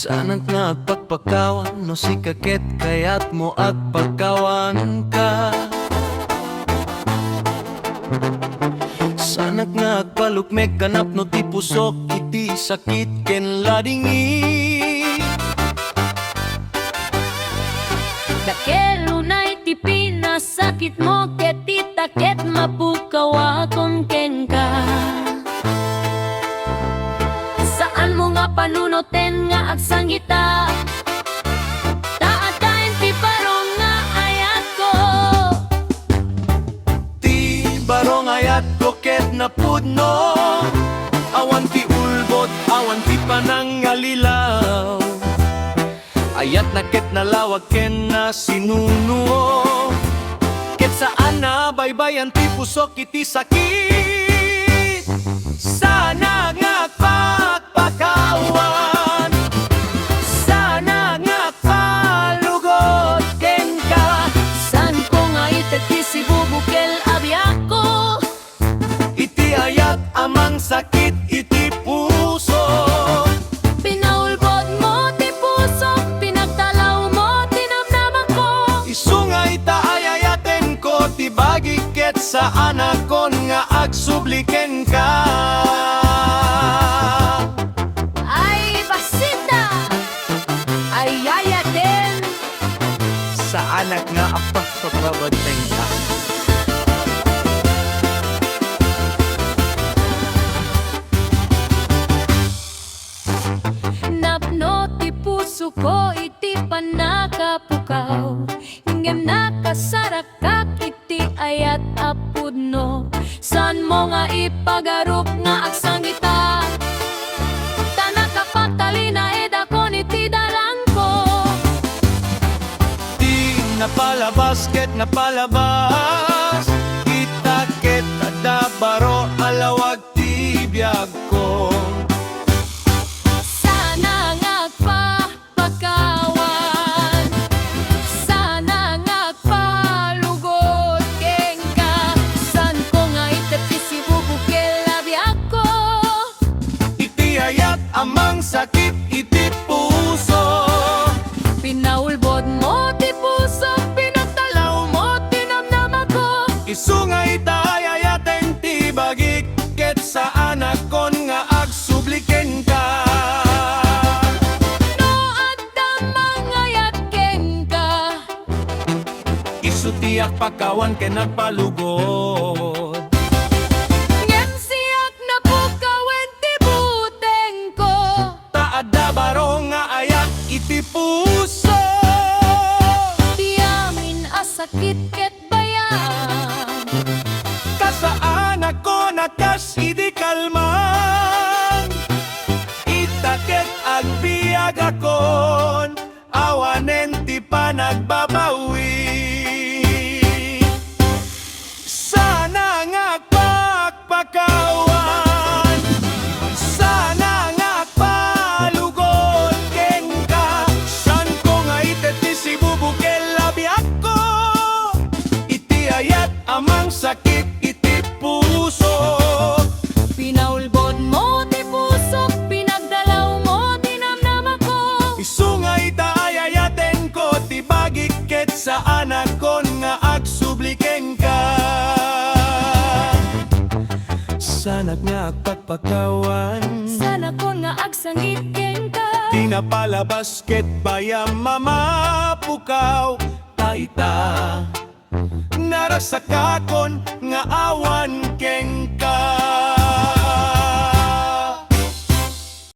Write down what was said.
Sanang nagpagpakawan no si kaket kayat mo at pagkawan ka. Sanang nagpalukmek ganap no ti pusok iti sakit ken ladingi. Dakelo na iti pinasakit mo ket itaket mapukawakon ken ka. Saan mo nga panunoten nga agsangita, taatayin ti barong nga ayat ko. Ti barong ayat ko ket napudno, awan ti ulbot, awan ti panangalilaw. Ayat na ket nalawag ken na sinunuo, ket saan na baybayan ti pusok iti sakit. Sana nga pagpakawan, sana nga palugot ken ka. San ko nga itet ti sibubukel abyak ko, Iti ayat amang sakit iti puso. pinaulbod mo ti puso, pinagtalaw mo tinamnaman ko. Isungay ta ayayaten ko ti bagi ket saan akon nga agsubliken ka. Ay basita, ay yayaten. Sa anak nga apak pagbabanteng ka. Napno ti puso ko iti panakapukaw, ingem nakasarakak iti ayat apudno. San mo nga ipagarup nga agsangita, tanakapagtalina edakon iti darang ko. Di napalabas ket napalabas, kita ket adabaro alawag ti biyag ko. Sana nga agpapakawan, sana nga agpalugot ken ka. San ko nga itet ti sibubukel abyak ko, Iti ayat amang sakit iti puso. pinaulbod mo ti puso, pinagtalaw mo tinamnaman ko. Isungay ta ayayaten ti bagik ket saan akon nga agsubliken ka. No adda mangayat ken ka, Isutiak pagkawan ken nagpalugod. ngem siyak napukawen ti buteng ko. Taadda baro nga ayat iti puso. Tiyamin asakit ket bayan, Kasaan ako nakas idi kalman, itaket agbiag akon, awanen ti panagbabawi. Sana nga pagpakawan, sana nga palugot ken ka. San ko nga itet ti sibubukel abyak ko, iti ayat amang sakit iti puso. pinaulbod mo ti puso, pinagdalaw mo tinamnaman ko. Isungay ta ayayaten ko ti bagik ket saan akon nga agsubliken ka. Sana nga agpagpakawan, Sana ko nga agsangit ken ka. di napalabas ket bayam mamapukaw. Taita narasakakon nga awan ken